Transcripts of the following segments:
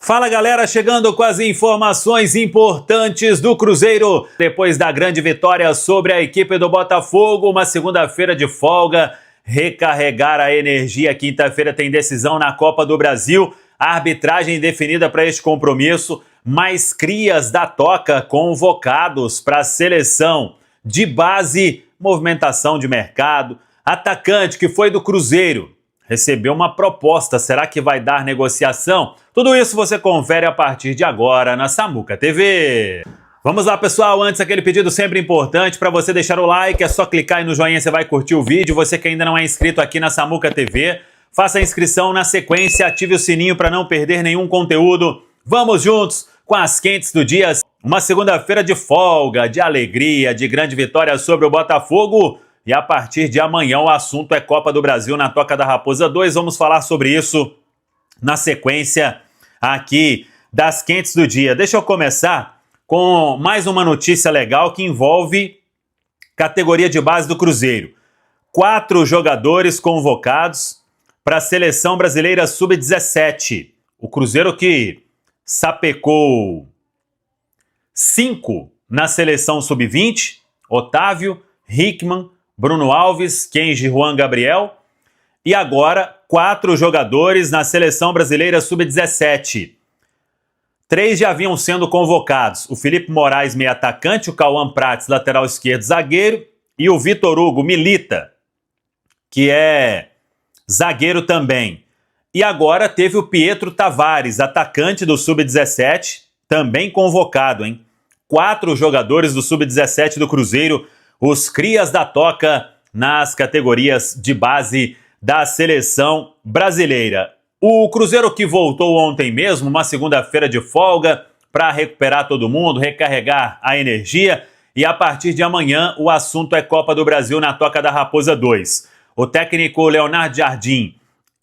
Fala galera, chegando com as informações importantes do Cruzeiro. Depois da grande vitória sobre a equipe do Botafogo, uma segunda-feira de folga, recarregar a energia. Quinta-feira tem decisão na Copa do Brasil, a arbitragem definida para este compromisso, mais crias da Toca convocados para a seleção de base, movimentação de mercado, atacante que foi do Cruzeiro. Recebeu uma proposta, será que vai dar negociação? Tudo isso você confere a partir de agora na Samuca TV. Vamos lá, pessoal, antes aquele pedido sempre importante para você deixar o like, é só clicar aí no joinha, você vai curtir o vídeo. Você que ainda não é inscrito aqui na Samuca TV, faça a inscrição na sequência, ative o sininho para não perder nenhum conteúdo. Vamos juntos com as quentes do dia. Uma segunda-feira de folga, de alegria, de grande vitória sobre o Botafogo. E a partir de amanhã o assunto é Copa do Brasil na Toca da Raposa 2. Vamos falar sobre isso na sequência aqui das quentes do dia. Deixa eu começar com mais uma notícia legal que envolve categoria de base do Cruzeiro. 4 jogadores convocados para a Seleção Brasileira Sub-17. O Cruzeiro que sapecou 5 na Seleção Sub-20, Otávio, Hickman, Bruno Alves, Kenji, Juan Gabriel, e agora 4 jogadores na Seleção Brasileira Sub-17. 3 já haviam sendo convocados, o Felipe Moraes, meio atacante, o Cauã Prates, lateral esquerdo, zagueiro, e o Vitor Hugo Milita, que é zagueiro também. E agora teve o Pietro Tavares, atacante do Sub-17, também convocado, hein? 4 jogadores do Sub-17 do Cruzeiro, os crias da Toca nas categorias de base da seleção brasileira. O Cruzeiro que voltou ontem mesmo, uma segunda-feira de folga, para recuperar todo mundo, recarregar a energia. E a partir de amanhã o assunto é Copa do Brasil na Toca da Raposa 2. O técnico Leonardo Jardim,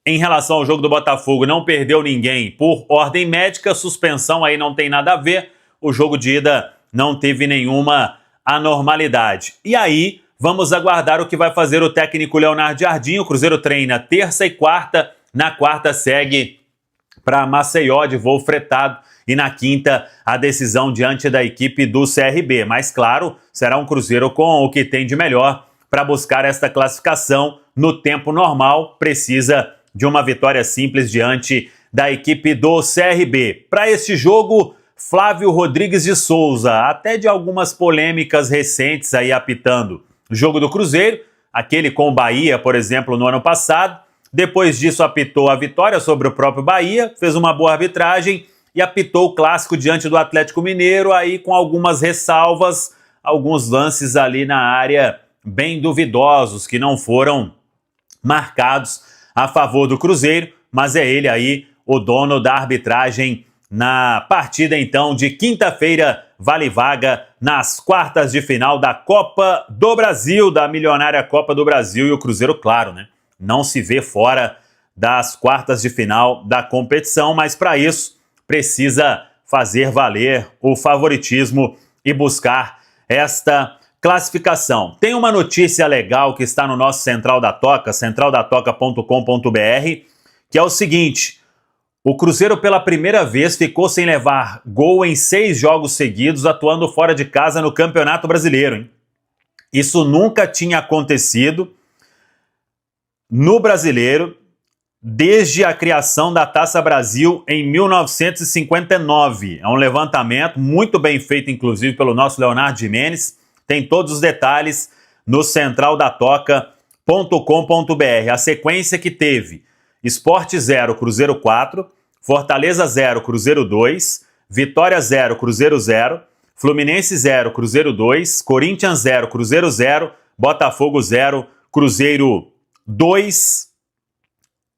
em relação ao jogo do Botafogo, não perdeu ninguém por ordem médica, suspensão aí não tem nada a ver. O jogo de ida não teve nenhuma anormalidade. E aí, vamos aguardar o que vai fazer o técnico Leonardo Jardim. O Cruzeiro treina terça e quarta. Na quarta segue para Maceió de voo fretado. E na quinta, a decisão diante da equipe do CRB. Mas, claro, será um Cruzeiro com o que tem de melhor para buscar esta classificação no tempo normal. Precisa de uma vitória simples diante da equipe do CRB. Para este jogo, Flávio Rodrigues de Souza, até de algumas polêmicas recentes aí apitando o jogo do Cruzeiro, aquele com o Bahia, por exemplo, no ano passado. Depois disso apitou a vitória sobre o próprio Bahia, fez uma boa arbitragem e apitou o clássico diante do Atlético Mineiro, aí com algumas ressalvas, alguns lances ali na área bem duvidosos que não foram marcados a favor do Cruzeiro, mas é ele aí o dono da arbitragem na partida, então, de quinta-feira, vale vaga nas quartas de final da Copa do Brasil, da milionária Copa do Brasil. E o Cruzeiro, claro, né, não se vê fora das quartas de final da competição, mas para isso precisa fazer valer o favoritismo e buscar esta classificação. Tem uma notícia legal que está no nosso Central da Toca, centraldatoca.com.br, que é o seguinte: o Cruzeiro pela primeira vez ficou sem levar gol em 6 jogos seguidos, atuando fora de casa no Campeonato Brasileiro, hein? Isso nunca tinha acontecido no Brasileiro desde a criação da Taça Brasil em 1959. É um levantamento muito bem feito, inclusive, pelo nosso Leonardo Jimenez. Tem todos os detalhes no centraldatoca.com.br. A sequência que teve: Sport 0, Cruzeiro 4, Fortaleza 0, Cruzeiro 2, Vitória 0, Cruzeiro 0, Fluminense 0, Cruzeiro 2, Corinthians 0, Cruzeiro 0, Botafogo 0, Cruzeiro 2.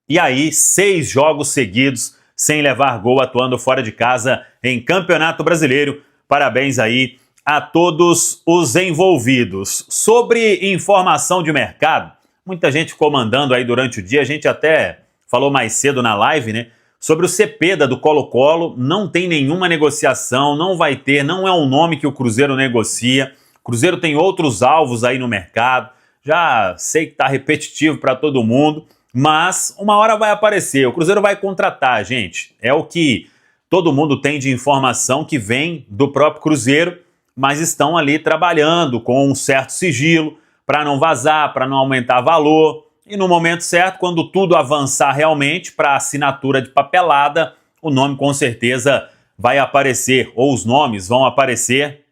E aí, 6 jogos seguidos sem levar gol, atuando fora de casa em Campeonato Brasileiro. Parabéns aí a todos os envolvidos. Sobre informação de mercado, muita gente ficou mandando aí durante o dia, a gente até falou mais cedo na live, né? Sobre o Cepeda do Colo-Colo, não tem nenhuma negociação, não vai ter, não é um nome que o Cruzeiro negocia. O Cruzeiro tem outros alvos aí no mercado, já sei que tá repetitivo para todo mundo, mas uma hora vai aparecer, o Cruzeiro vai contratar, gente. É o que todo mundo tem de informação que vem do próprio Cruzeiro, mas estão ali trabalhando com um certo sigilo para não vazar, para não aumentar valor. E no momento certo, quando tudo avançar realmente para assinatura de papelada, o nome com certeza vai aparecer, ou os nomes vão aparecer.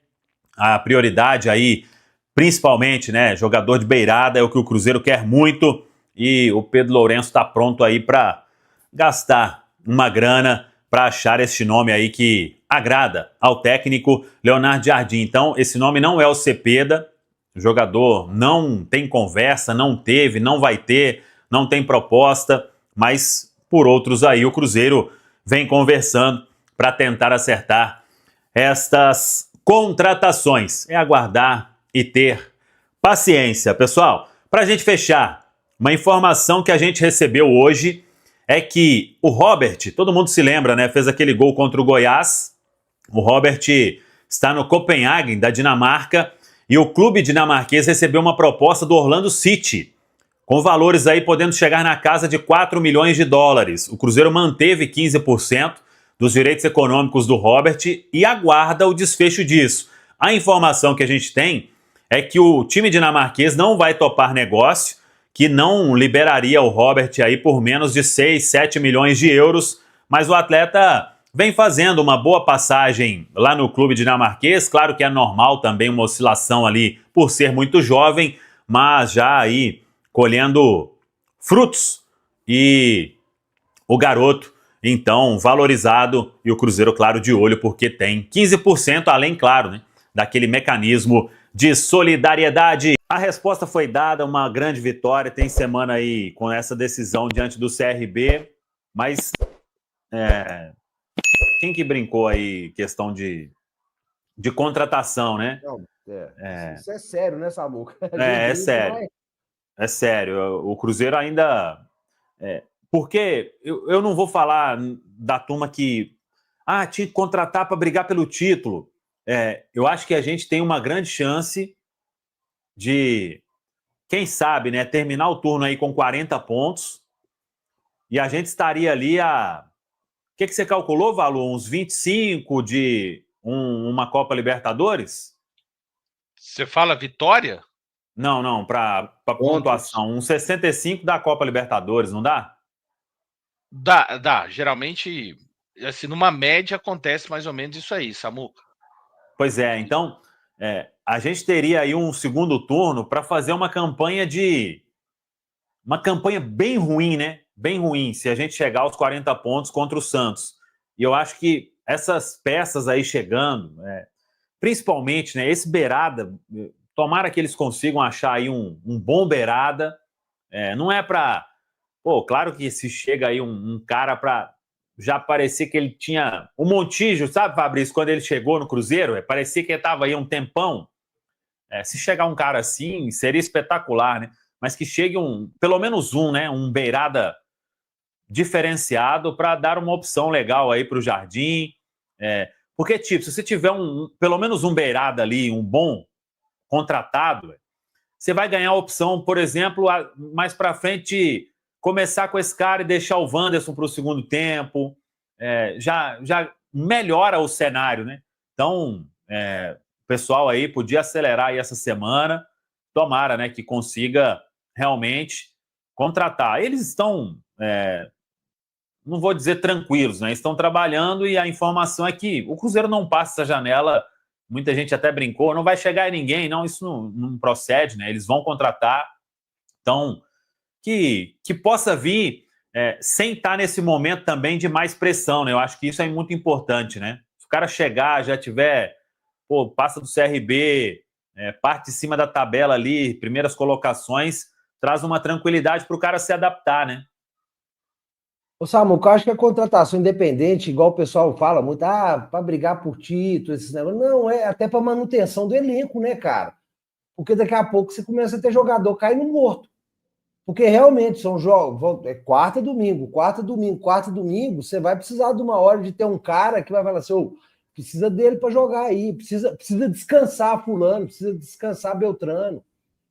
A prioridade aí, principalmente, né, jogador de beirada é o que o Cruzeiro quer muito, e o Pedro Lourenço está pronto aí para gastar uma grana para achar este nome aí que agrada ao técnico Leonardo Jardim. Então, esse nome não é o Cepeda, o jogador não tem conversa, não teve, não vai ter, não tem proposta, mas por outros aí o Cruzeiro vem conversando para tentar acertar estas contratações. É aguardar e ter paciência. Pessoal, para a gente fechar, uma informação que a gente recebeu hoje é que o Robert, todo mundo se lembra, né? Fez aquele gol contra o Goiás. O Robert está no Copenhagen, da Dinamarca, e o clube dinamarquês recebeu uma proposta do Orlando City, com valores aí podendo chegar na casa de 4 milhões de dólares. O Cruzeiro manteve 15% dos direitos econômicos do Robert e aguarda o desfecho disso. A informação que a gente tem é que o time dinamarquês não vai topar negócio, que não liberaria o Robert aí por menos de 6, 7 milhões de euros, mas o atleta vem fazendo uma boa passagem lá no clube dinamarquês. Claro que é normal também uma oscilação ali por ser muito jovem, mas já aí colhendo frutos, e o garoto então valorizado, e o Cruzeiro, claro, de olho, porque tem 15%, além, claro, né, daquele mecanismo de solidariedade. A resposta foi dada, uma grande vitória, tem semana aí com essa decisão diante do CRB, mas quem que brincou aí questão de contratação, né? Não, isso é sério, né, Samuca? É sério. É sério. O Cruzeiro ainda... porque eu não vou falar da turma que tinha que contratar para brigar pelo título. Eu acho que a gente tem uma grande chance de, quem sabe, né, terminar o turno aí com 40 pontos, e a gente estaria ali a... O que você calculou, Valor? Uns 25 de uma Copa Libertadores? Você fala vitória? Não, para pontuação. Uns 65 da Copa Libertadores, não dá? Dá. Geralmente, assim, numa média acontece mais ou menos isso aí, Samuca. Pois é, então a gente teria aí um segundo turno para fazer uma campanha bem ruim, né? Bem ruim, se a gente chegar aos 40 pontos contra o Santos. E eu acho que essas peças aí chegando, principalmente, né, esse beirada, tomara que eles consigam achar aí um bom beirada. Não é para... Pô, claro que se chega aí um cara para já parecer que ele tinha... O Montijo, sabe, Fabrício, quando ele chegou no Cruzeiro, parecia que ele estava aí um tempão. Se chegar um cara assim, seria espetacular, né? Mas que chegue pelo menos né? Um beirada diferenciado para dar uma opção legal aí para o Jardim. Porque, tipo, se você tiver pelo menos um beirada ali, um bom contratado, você vai ganhar a opção, por exemplo, mais para frente, começar com esse cara e deixar o Wanderson para o segundo tempo. Já melhora o cenário, né? Então, o pessoal aí podia acelerar aí essa semana. Tomara, né, que consiga realmente contratar. Eles estão, não vou dizer tranquilos, né? Estão trabalhando, e a informação é que o Cruzeiro não passa essa janela. Muita gente até brincou, não vai chegar em ninguém. Não, isso não procede, né? Eles vão contratar. Então, que possa vir sem estar nesse momento também de mais pressão, né? Eu acho que isso é muito importante, né? Se o cara chegar, já tiver, passa do CRB, parte de cima da tabela ali, primeiras colocações, traz uma tranquilidade para o cara se adaptar, né? Ô, Samuca, eu acho que a contratação independente, igual o pessoal fala muito, para brigar por título, esses negócios. Não, é até para manutenção do elenco, né, cara? Porque daqui a pouco você começa a ter jogador caindo morto. Porque realmente são jogos, quarta, domingo, você vai precisar de uma hora de ter um cara que vai falar assim, precisa dele para jogar aí, precisa descansar fulano, precisa descansar Beltrano.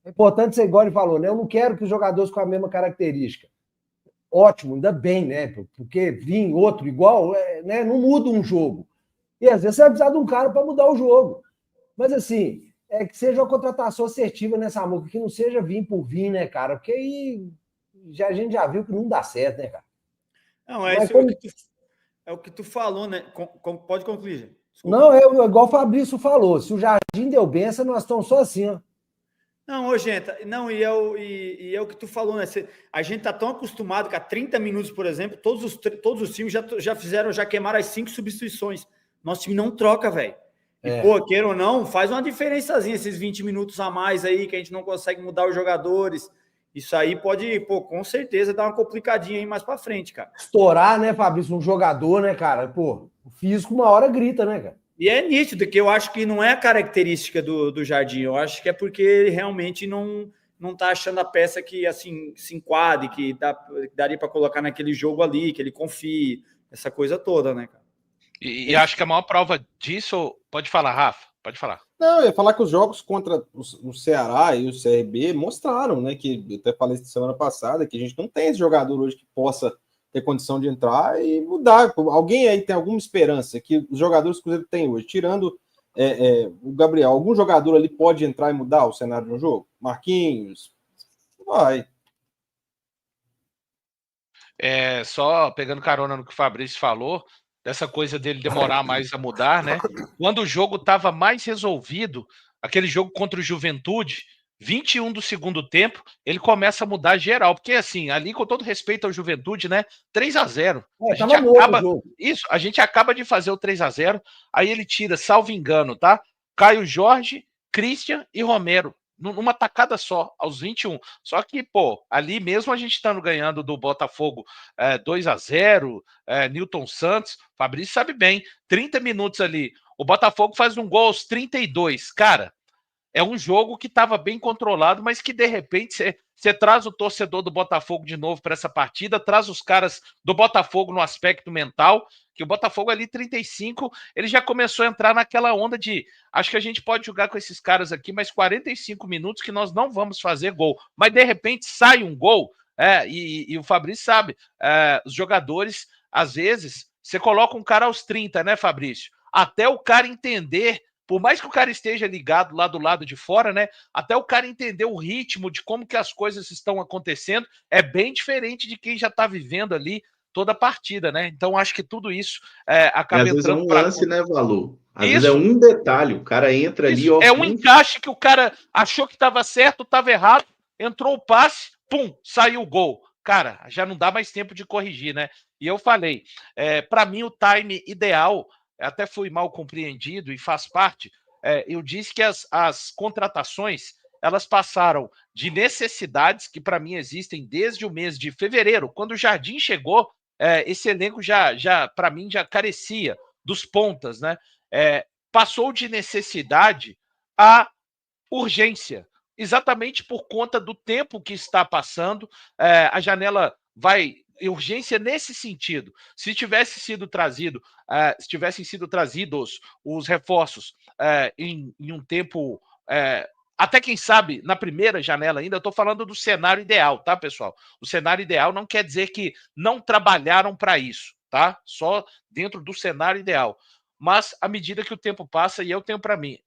É importante ser igual ele falou, né? Eu não quero que os jogadores com a mesma característica. ótimo, ainda bem, né? Porque vir outro igual, né, não muda um jogo. E às vezes você vai precisar de um cara para mudar o jogo. Mas assim, que seja uma contratação assertiva nessa música, que não seja vir por vir, né, cara? Porque aí a gente já viu que não dá certo, né, cara? Não, Mas é o que tu falou, né? Pode concluir, gente. Desculpa. não, igual o Fabrício falou, se o Jardim deu benção, nós estamos só assim, ó. Não, ô, gente, não, e é o que tu falou, né? A gente tá tão acostumado que há 30 minutos, por exemplo, todos os times já queimaram as 5 substituições. Nosso time não troca, velho. E, pô, queira ou não, faz uma diferençazinha esses 20 minutos a mais aí, que a gente não consegue mudar os jogadores. Isso aí pode, pô, com certeza dar uma complicadinha aí mais pra frente, cara. Estourar, né, Fabrício, um jogador, né, cara? Pô, o físico uma hora grita, né, cara? E é nítido que eu acho que não é a característica do Jardim, eu acho que é porque ele realmente não tá achando a peça que, assim, se enquadre, que daria para colocar naquele jogo ali, que ele confie, essa coisa toda, né, cara? E acho que a maior prova disso... Pode falar, Rafa, pode falar. Não, eu ia falar que os jogos contra o Ceará e o CRB mostraram, né, que eu até falei semana passada, que a gente não tem esse jogador hoje que possa ter condição de entrar e mudar. Alguém aí tem alguma esperança que os jogadores que o Cruzeiro tem hoje, tirando o Gabriel, algum jogador ali pode entrar e mudar o cenário do jogo? Marquinhos? Vai. Só pegando carona no que o Fabrício falou, dessa coisa dele demorar mais a mudar, né? Quando o jogo estava mais resolvido, aquele jogo contra o Juventude, 21 do segundo tempo, ele começa a mudar geral, porque assim, ali com todo respeito ao Juventude, né, 3-0. A gente acaba de fazer o 3-0, aí ele tira, salvo engano, tá? Caio Jorge, Christian e Romero, numa tacada só, aos 21. Só que, pô, ali mesmo a gente estando ganhando do Botafogo 2-0, Newton Santos, Fabrício sabe bem, 30 minutos ali, o Botafogo faz um gol aos 32, cara, é um jogo que estava bem controlado, mas que de repente você traz o torcedor do Botafogo de novo para essa partida, traz os caras do Botafogo no aspecto mental, que o Botafogo ali 35, ele já começou a entrar naquela onda de, acho que a gente pode jogar com esses caras aqui mais 45 minutos que nós não vamos fazer gol, mas de repente sai um gol, e o Fabrício sabe, os jogadores, às vezes, você coloca um cara aos 30, né, Fabrício? Até o cara entender, por mais que o cara esteja ligado lá do lado de fora, né? Até o cara entender o ritmo de como que as coisas estão acontecendo, é bem diferente de quem já está vivendo ali toda a partida, né? Então, acho que tudo isso acaba entrando. Às vezes é um lance, né, Valor? Às vezes é um detalhe, o cara entra ali... É um encaixe que o cara achou que estava certo, estava errado, entrou o passe, pum, saiu o gol. Cara, já não dá mais tempo de corrigir, né? E eu falei, para mim o time ideal... até fui mal compreendido e faz parte, eu disse que as contratações, elas passaram de necessidades que para mim existem desde o mês de fevereiro, quando o Jardim chegou, esse elenco já para mim já carecia dos pontas, né? Passou de necessidade a urgência, exatamente por conta do tempo que está passando, a janela vai... urgência nesse sentido. Se tivessem sido trazidos os reforços em um tempo, até quem sabe, na primeira janela ainda, eu estou falando do cenário ideal, tá, pessoal? O cenário ideal não quer dizer que não trabalharam para isso, tá? Só dentro do cenário ideal. Mas, à medida que o tempo passa, e eu tenho para mim,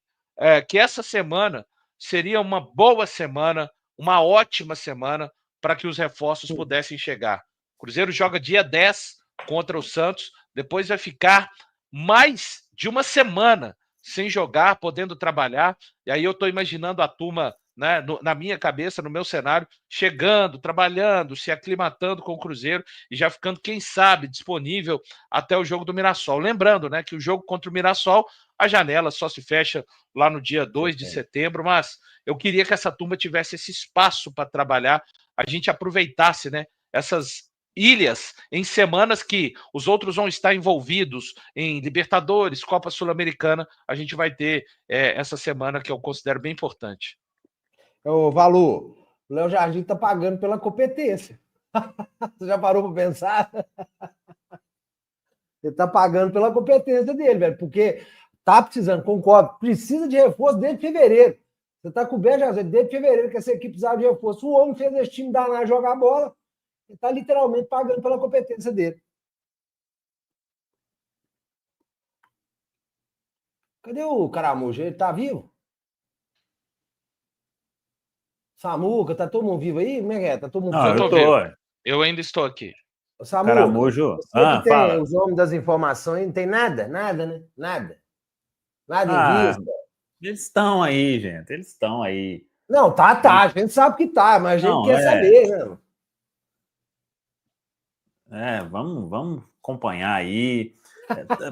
que essa semana seria uma boa semana, uma ótima semana, para que os reforços pudessem chegar. O Cruzeiro joga dia 10 contra o Santos, depois vai ficar mais de uma semana sem jogar, podendo trabalhar, e aí eu estou imaginando a turma, né, na minha cabeça, no meu cenário, chegando, trabalhando, se aclimatando com o Cruzeiro e já ficando, quem sabe, disponível até o jogo do Mirassol. Lembrando, né, que o jogo contra o Mirassol, a janela só se fecha lá no dia 2 de setembro, mas eu queria que essa turma tivesse esse espaço para trabalhar, a gente aproveitasse, né, essas ilhas em semanas que os outros vão estar envolvidos em Libertadores, Copa Sul-Americana, a gente vai ter essa semana que eu considero bem importante. Ô, Valor, o Léo Jardim tá pagando pela competência. Você já parou para pensar? Ele tá pagando pela competência dele, velho, porque tá precisando, concordo, precisa de reforço desde fevereiro. Você tá coberto, já desde fevereiro que essa equipe precisava de reforço. O homem fez esse time danar jogar bola. Ele está literalmente pagando pela competência dele. Cadê o Caramujo? Ele tá vivo? Samuca, tá todo mundo vivo aí? Como é que é? Tá todo mundo Não, Eu eu tô vivo? vivo. tô. Eu ainda estou aqui. Samuca, Caramujo. você que tem Fala. os homens das informações, não tem nada? Nada, né? Nada. Nada em Ah, vista. eles estão aí, gente. Eles estão aí. Não, tá. A gente sabe que tá, mas a gente Não, quer saber, né? vamos acompanhar aí.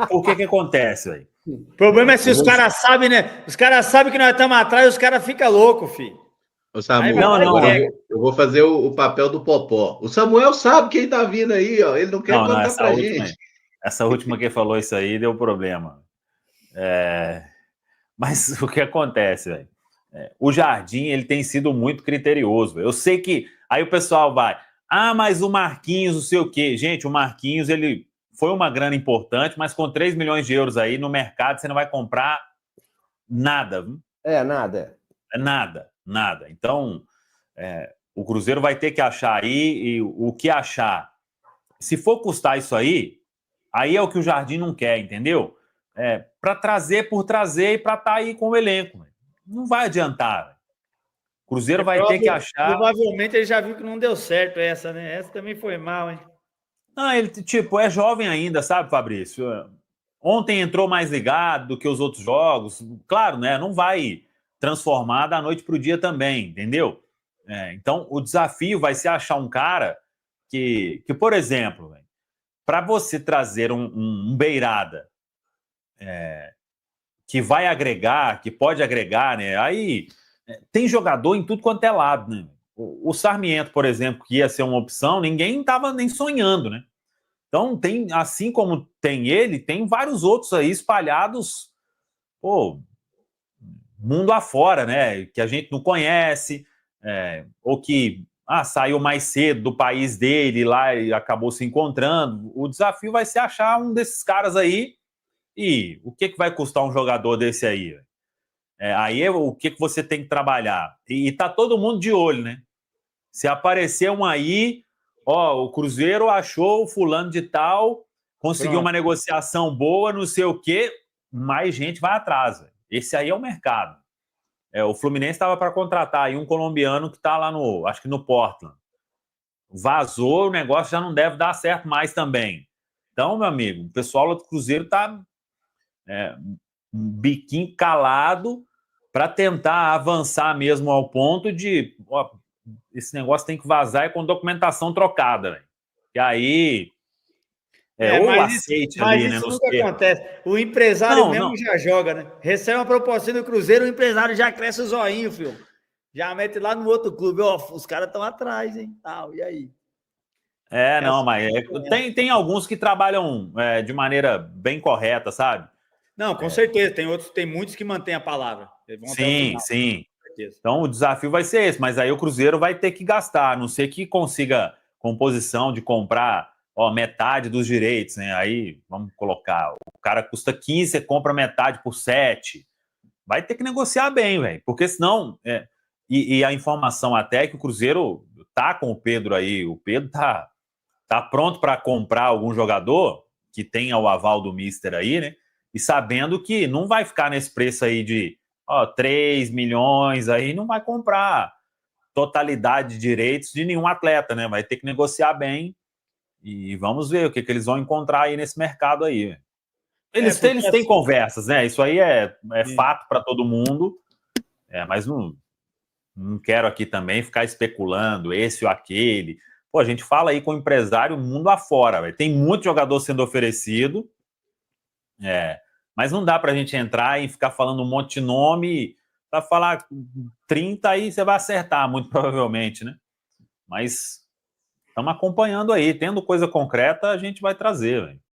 Por que acontece, velho? O problema é se os caras sabem, né? Os caras sabem que nós estamos atrás, os caras ficam loucos, filho. Ô, Samu, Não, agora é. eu vou fazer o papel do Popó. O Samuel sabe quem tá vindo aí, ó. Ele não quer contar pra gente. Essa última que falou isso aí deu problema. Mas o que acontece, velho? O Jardim, ele tem sido muito criterioso, véio. Eu sei que aí o pessoal vai, mas o Marquinhos, não sei o quê. Gente, o Marquinhos, ele foi uma grana importante, mas com 3 milhões de euros aí no mercado, você não vai comprar nada. Viu? Nada. Nada. Então, o Cruzeiro vai ter que achar aí, e o que achar. Se for custar isso aí é o que o Jardim não quer, entendeu? Para trazer por trazer e para estar aí com o elenco. Não vai adiantar. Véio. O Cruzeiro vai ter que achar... Provavelmente ele já viu que não deu certo essa, né? Essa também foi mal, hein? Não, ele, tipo, é jovem ainda, sabe, Fabrício? Ontem entrou mais ligado do que os outros jogos. Claro, né? Não vai transformar da noite para o dia também, entendeu? Então, o desafio vai ser achar um cara que por exemplo, para você trazer um beirada que vai agregar, que pode agregar, né? Aí tem jogador em tudo quanto é lado, né? O Sarmiento, por exemplo, que ia ser uma opção, ninguém estava nem sonhando, né? Então, tem, assim como tem ele, tem vários outros aí espalhados, mundo afora, né? Que a gente não conhece, ou que saiu mais cedo do país dele lá e acabou se encontrando. O desafio vai ser achar um desses caras aí. E o que vai custar um jogador desse aí? Aí o que você tem que trabalhar? E tá todo mundo de olho, né? Se aparecer um aí, o Cruzeiro achou o fulano de tal, conseguiu uma negociação boa, não sei o quê, mais gente vai atrás. Véio. Esse aí é o mercado. O Fluminense estava para contratar aí um colombiano que está lá acho que no Portland. Vazou, o negócio já não deve dar certo mais também. Então, meu amigo, o pessoal do Cruzeiro está um biquinho calado para tentar avançar mesmo ao ponto de esse negócio tem que vazar com documentação trocada, véio. E aí ou aceite ali, né? Mas isso nunca acontece. O empresário mesmo já joga, né? Recebe uma proposta do Cruzeiro, o empresário já cresce o zoinho, filho. Já mete lá no outro clube, os caras estão atrás, hein? E aí? Não, mas tem alguns que trabalham de maneira bem correta, sabe? Não, com certeza. Tem muitos que mantêm a palavra. Eles vão até o final, sim. Então o desafio vai ser esse, mas aí o Cruzeiro vai ter que gastar, a não ser que consiga composição de comprar metade dos direitos, né? Aí vamos colocar, o cara custa 15, você compra metade por 7. Vai ter que negociar bem, velho, porque senão. E a informação até é que o Cruzeiro tá com o Pedro aí, o Pedro tá pronto para comprar algum jogador que tenha o aval do Mister aí, né? E sabendo que não vai ficar nesse preço aí de 3 milhões, aí não vai comprar totalidade de direitos de nenhum atleta, né? Vai ter que negociar bem e vamos ver o que eles vão encontrar aí nesse mercado aí. Eles têm conversas, né? Isso aí é fato para todo mundo, mas não quero aqui também ficar especulando esse ou aquele. Pô, a gente fala aí com o empresário mundo afora, véio. Tem muito jogador sendo oferecido, mas não dá para a gente entrar e ficar falando um monte de nome. Para falar 30 aí você vai acertar, muito provavelmente, né? Mas estamos acompanhando aí. Tendo coisa concreta, a gente vai trazer, velho.